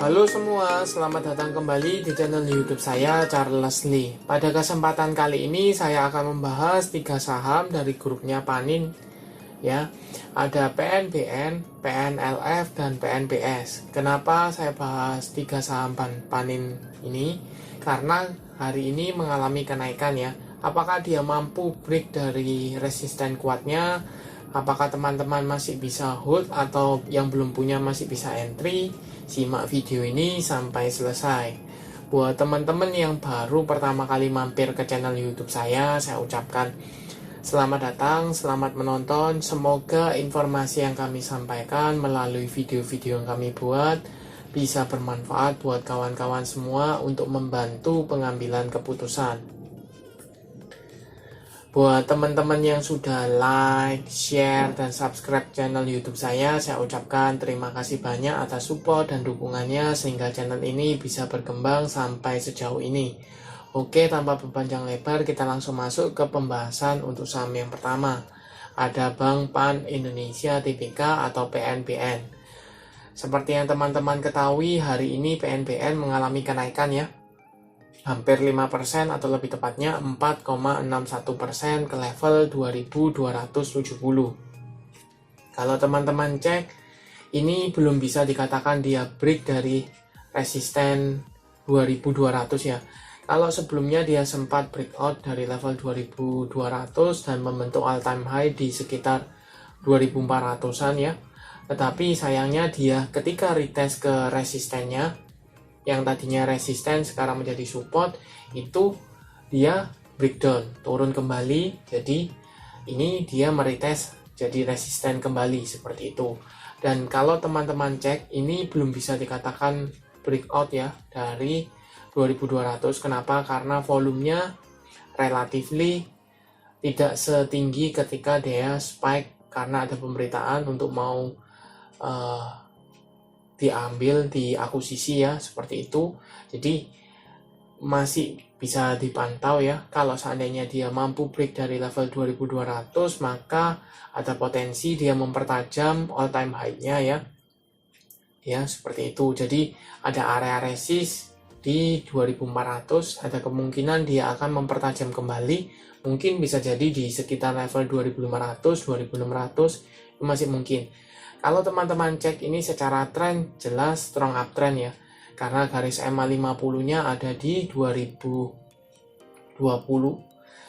Halo semua, selamat datang kembali di channel YouTube saya, Charles Lee. Pada kesempatan kali ini saya akan membahas 3 saham dari grupnya Panin, ya. Ada PNBN, PNLF, dan PNBS. Kenapa saya bahas 3 saham Panin ini? Karena hari ini mengalami kenaikan, ya. Apakah dia mampu break dari resisten kuatnya? Apakah teman-teman masih bisa hold atau yang belum punya masih bisa entry? Simak video ini sampai selesai. Buat teman-teman yang baru pertama kali mampir ke channel YouTube saya ucapkan selamat datang, selamat menonton. Semoga informasi yang kami sampaikan melalui video-video yang kami buat bisa bermanfaat buat kawan-kawan semua untuk membantu pengambilan keputusan. Buat teman-teman yang sudah like, share, dan subscribe channel YouTube saya ucapkan terima kasih banyak atas support dan dukungannya sehingga channel ini bisa berkembang sampai sejauh ini. Oke, tanpa berpanjang lebar, kita langsung masuk ke pembahasan untuk saham yang pertama. Ada Bank Pan Indonesia Tbk atau PNBN. Seperti yang teman-teman ketahui, hari ini PNBN mengalami kenaikan, ya. Hampir 5% atau lebih tepatnya 4,61% ke level 2270. Kalau teman-teman cek, ini belum bisa dikatakan dia break dari resisten 2200, ya. Kalau sebelumnya dia sempat breakout dari level 2200 dan membentuk all time high di sekitar 2400-an, ya. Tetapi sayangnya dia ketika retest ke resistennya, yang tadinya resisten sekarang menjadi support, itu dia breakdown, turun kembali. Jadi ini dia meretest jadi resisten kembali seperti itu. Dan kalau teman-teman cek, ini belum bisa dikatakan breakout, ya, dari 2200. Kenapa? Karena volumenya relatively tidak setinggi ketika dia spike karena ada pemberitaan untuk mau diambil di akuisisi, ya, seperti itu. Jadi masih bisa dipantau, ya. Kalau seandainya dia mampu break dari level 2200, maka ada potensi dia mempertajam all time high-nya, ya. Ya, seperti itu. Jadi ada area resist di 2400, ada kemungkinan dia akan mempertajam kembali. Mungkin bisa jadi di sekitar level 2500, 2600 masih mungkin. Kalau teman-teman cek ini secara tren, jelas strong uptrend, ya. Karena garis EMA 50-nya ada di 2020,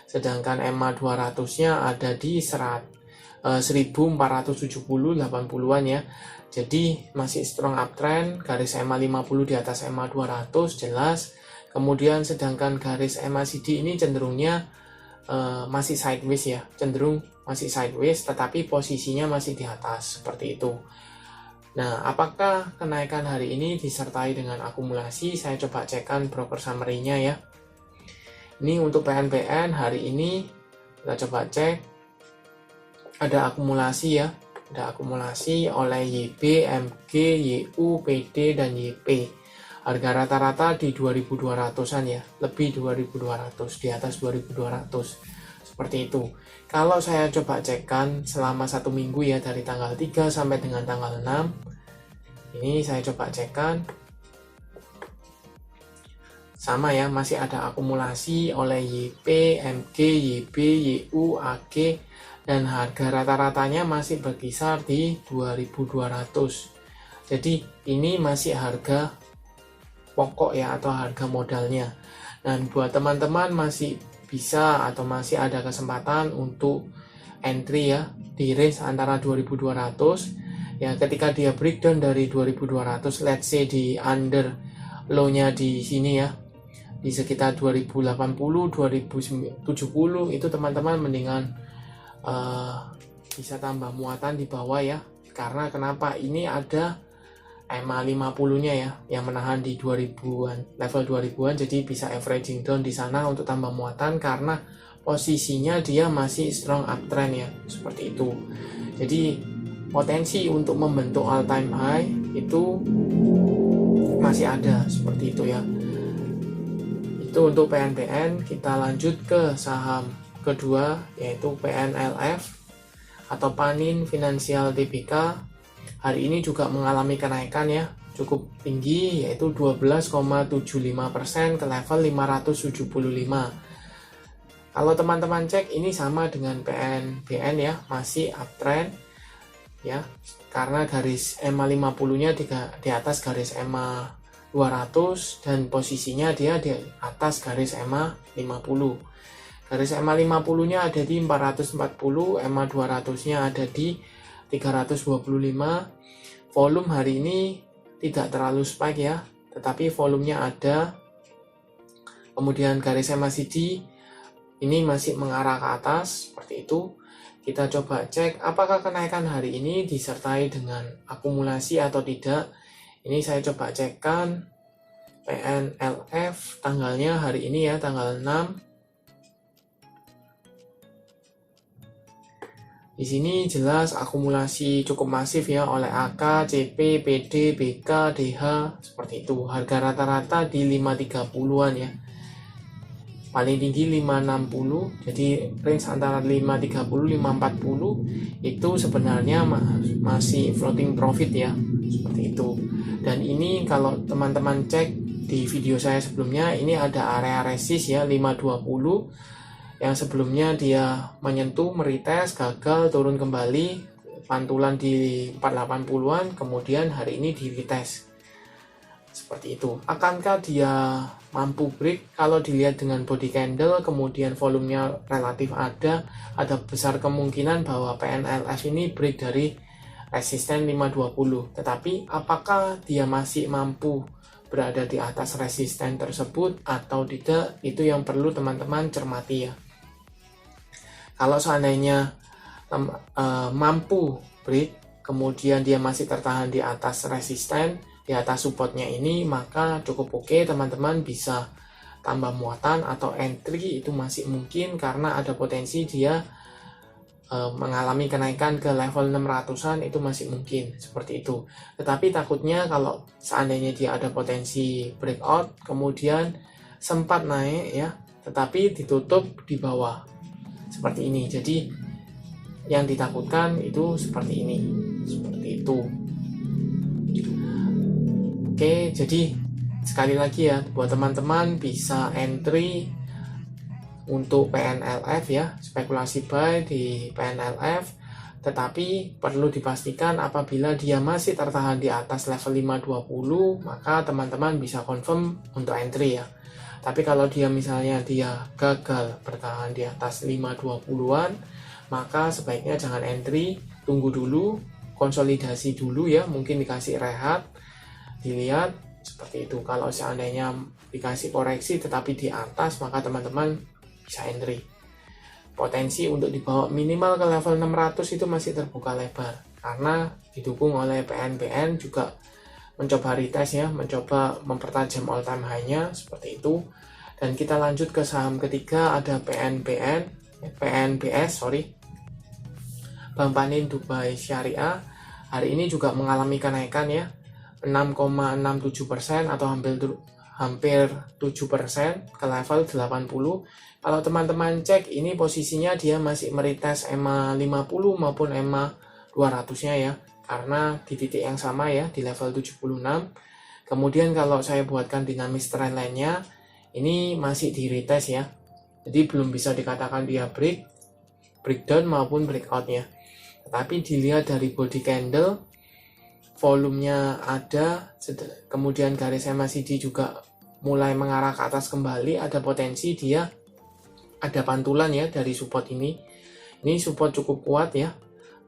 sedangkan EMA 200-nya ada di 1470 80-an, ya. Jadi masih strong uptrend, garis EMA 50 di atas EMA 200 jelas. Kemudian sedangkan garis MACD ini cenderungnya masih sideways, ya, cenderung masih sideways, tetapi posisinya masih di atas seperti itu. Nah, apakah kenaikan hari ini disertai dengan akumulasi? Saya coba cekkan broker summary-nya, ya. Ini untuk PNBN hari ini kita coba cek ada akumulasi, ya. Ada akumulasi oleh YB, MG, YU, PD, dan YP. Harga rata-rata di 2200-an, ya, lebih 2200, di atas 2200 seperti itu. Kalau saya coba cekkan selama 1 minggu, ya, dari tanggal 3 sampai dengan tanggal 6, ini saya coba cekkan sama, ya, masih ada akumulasi oleh YP, MG, YB, YU, AG, dan harga rata-ratanya masih berkisar di 2200. Jadi ini masih harga pokok, ya, atau harga modalnya. Dan buat teman-teman masih bisa atau masih ada kesempatan untuk entry, ya, di range antara 2200, ya. Ketika dia breakdown dari 2200, let's say di under low-nya di sini, ya, di sekitar 2080 2070, itu teman-teman mendingan bisa tambah muatan di bawah, ya. Karena kenapa? Ini ada EMA 50-nya, ya, yang menahan di 2000-an, level 2000-an, jadi bisa averaging down di sana untuk tambah muatan karena posisinya dia masih strong uptrend, ya, seperti itu. Jadi potensi untuk membentuk all time high itu masih ada seperti itu, ya. Itu untuk PNBN. Kita lanjut ke saham kedua, yaitu PNLF atau Panin Financial Tbk. Hari ini juga mengalami kenaikan, ya. cukup tinggi, yaitu 12,75% ke level 575. Kalau teman-teman cek, ini sama dengan PNBN ya, masih uptrend ya, karena garis EMA 50-nya di atas garis EMA 200 dan posisinya dia di atas garis EMA 50. Garis EMA 50-nya ada di 440, EMA 200-nya ada di 325. Volume hari ini tidak terlalu spike ya, tetapi volumenya ada. Kemudian garis EMA CD ini masih mengarah ke atas, seperti itu. Kita coba cek apakah kenaikan hari ini disertai dengan akumulasi atau tidak. Ini saya coba cekkan PNLF tanggalnya hari ini ya, tanggal 6. Di sini jelas akumulasi cukup masif ya oleh AK, CP, PD, BK, DH, seperti itu. Harga rata-rata di 530-an ya. Paling tinggi 560, jadi range antara 530 540 itu sebenarnya masih floating profit ya, seperti itu. Dan ini kalau teman-teman cek di video saya sebelumnya, ini ada area resist ya 520 yang sebelumnya dia menyentuh, meretest, gagal, turun kembali, pantulan di 480-an, kemudian hari ini di retest. Seperti itu. Akankah dia mampu break? Kalau dilihat dengan body candle, kemudian volumenya relatif ada besar kemungkinan bahwa PNLF ini break dari resisten 520. Tetapi apakah dia masih mampu berada di atas resisten tersebut atau tidak, itu yang perlu teman-teman cermati ya. Kalau seandainya mampu break, kemudian dia masih tertahan di atas resisten, di atas supportnya ini, maka cukup oke, teman-teman bisa tambah muatan atau entry, itu masih mungkin karena ada potensi dia mengalami kenaikan ke level 600-an, itu masih mungkin seperti itu. Tetapi takutnya kalau seandainya dia ada potensi breakout, kemudian sempat naik ya, tetapi ditutup di bawah seperti ini. Jadi yang ditakutkan itu seperti ini, seperti itu. Oke, jadi sekali lagi ya, buat teman-teman bisa entry untuk PNLF ya, spekulasi buy di PNLF, tetapi perlu dipastikan apabila dia masih tertahan di atas level 520, maka teman-teman bisa confirm untuk entry ya. Tapi kalau dia misalnya dia gagal bertahan di atas 520-an, maka sebaiknya jangan entry, tunggu dulu, konsolidasi dulu ya, mungkin dikasih rehat, dilihat seperti itu. Kalau seandainya dikasih koreksi tetapi di atas, maka teman-teman bisa entry. Potensi untuk dibawa minimal ke level 600 itu masih terbuka lebar karena didukung oleh PNBN juga mencoba retest ya, mencoba mempertajam all time high-nya seperti itu. Dan kita lanjut ke saham ketiga, ada PNBS, Bank Panin Dubai Syariah. Hari ini juga mengalami kenaikan ya, 6,67% atau hampir 7% ke level 80. Kalau teman-teman cek, ini posisinya dia masih meretest EMA 50 maupun EMA 200-nya ya, karena di titik yang sama ya, di level 76. Kemudian kalau saya buatkan dinamis trendline-nya, ini masih di retest ya, jadi belum bisa dikatakan dia breakdown maupun breakout-nya. Tetapi dilihat dari body candle, volumenya ada, kemudian garis MACD juga mulai mengarah ke atas kembali, ada potensi dia ada pantulan ya dari support ini. Ini support cukup kuat ya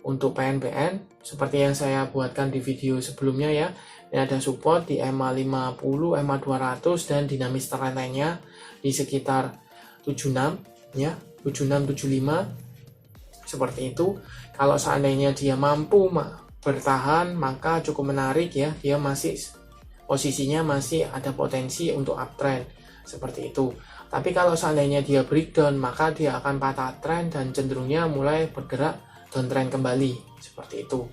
untuk PNBN, seperti yang saya buatkan di video sebelumnya ya. Ini ada support di EMA 50, EMA 200 dan dinamis trendline-nya di sekitar 76 ya, 76-75 seperti itu. Kalau seandainya dia mampu bertahan, maka cukup menarik ya, dia masih posisinya masih ada potensi untuk uptrend seperti itu. Tapi kalau seandainya dia breakdown, maka dia akan patah trend dan cenderungnya mulai bergerak downtrend kembali seperti itu.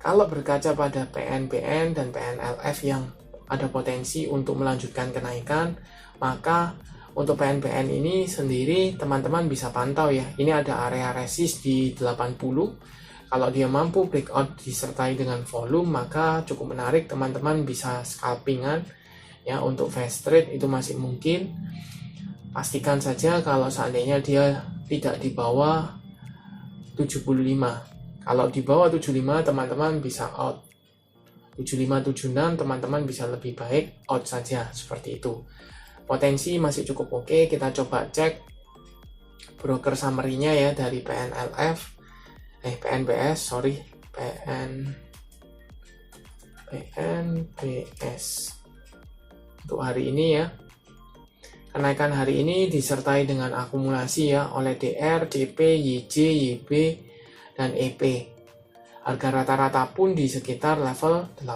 Kalau berkaca pada PNBN dan PNLF yang ada potensi untuk melanjutkan kenaikan, maka untuk PNBN ini sendiri teman-teman bisa pantau ya. Ini ada area resist di 80 Kalau dia mampu breakout disertai dengan volume, maka cukup menarik, teman-teman bisa scalpingan ya. Untuk fast trade itu masih mungkin. Pastikan saja kalau seandainya dia tidak di bawah 75. Kalau di bawah 75 teman-teman bisa out. 75-76 teman-teman bisa lebih baik out saja, seperti itu. Potensi masih cukup oke. Kita coba cek broker summary-nya ya dari PNBS untuk hari ini ya. Kenaikan hari ini disertai dengan akumulasi ya oleh DR, CP, YJ, YB, dan EP. Harga rata-rata pun di sekitar level 80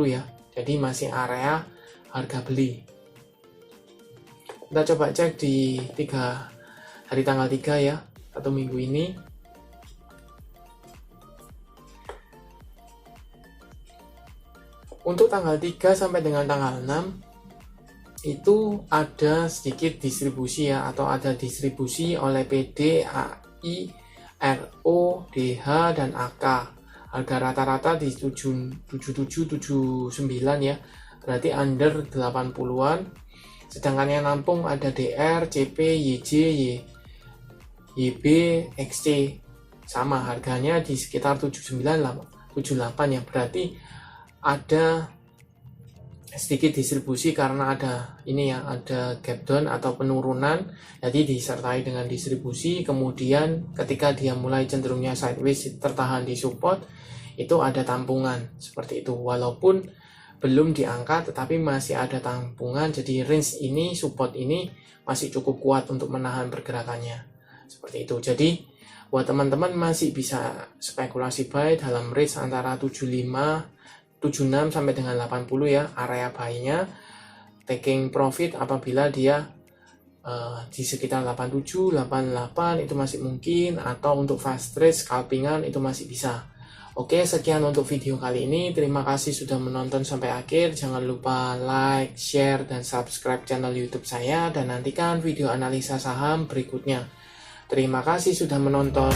ya. Jadi masih area harga beli. Kita coba cek di hari tanggal 3 ya, 1 minggu ini. Untuk tanggal 3 sampai dengan tanggal 6 itu ada sedikit distribusi ya, atau ada distribusi oleh PD, AI, RO, DH, dan AK. Harga rata-rata di 77-79 ya, berarti under 80-an. Sedangkan yang nampung ada DR, CP, YJ, YB, XC, sama harganya di sekitar 79-78 ya, berarti ada sedikit distribusi karena ada ini ya, ada gap down atau penurunan, jadi disertai dengan distribusi. Kemudian ketika dia mulai cenderungnya sideways tertahan di support, itu ada tampungan seperti itu, walaupun belum diangkat tetapi masih ada tampungan. Jadi range ini, support ini masih cukup kuat untuk menahan pergerakannya seperti itu. Jadi buat teman-teman masih bisa spekulasi buy dalam range antara 76 sampai dengan 80 ya, area buy-nya. Taking profit apabila dia di sekitar 87, 88 itu masih mungkin, atau untuk fast trade scalpingan itu masih bisa. Oke, sekian untuk video kali ini. Terima kasih sudah menonton sampai akhir. Jangan lupa like, share, dan subscribe channel YouTube saya, dan nantikan video analisa saham berikutnya. Terima kasih sudah menonton.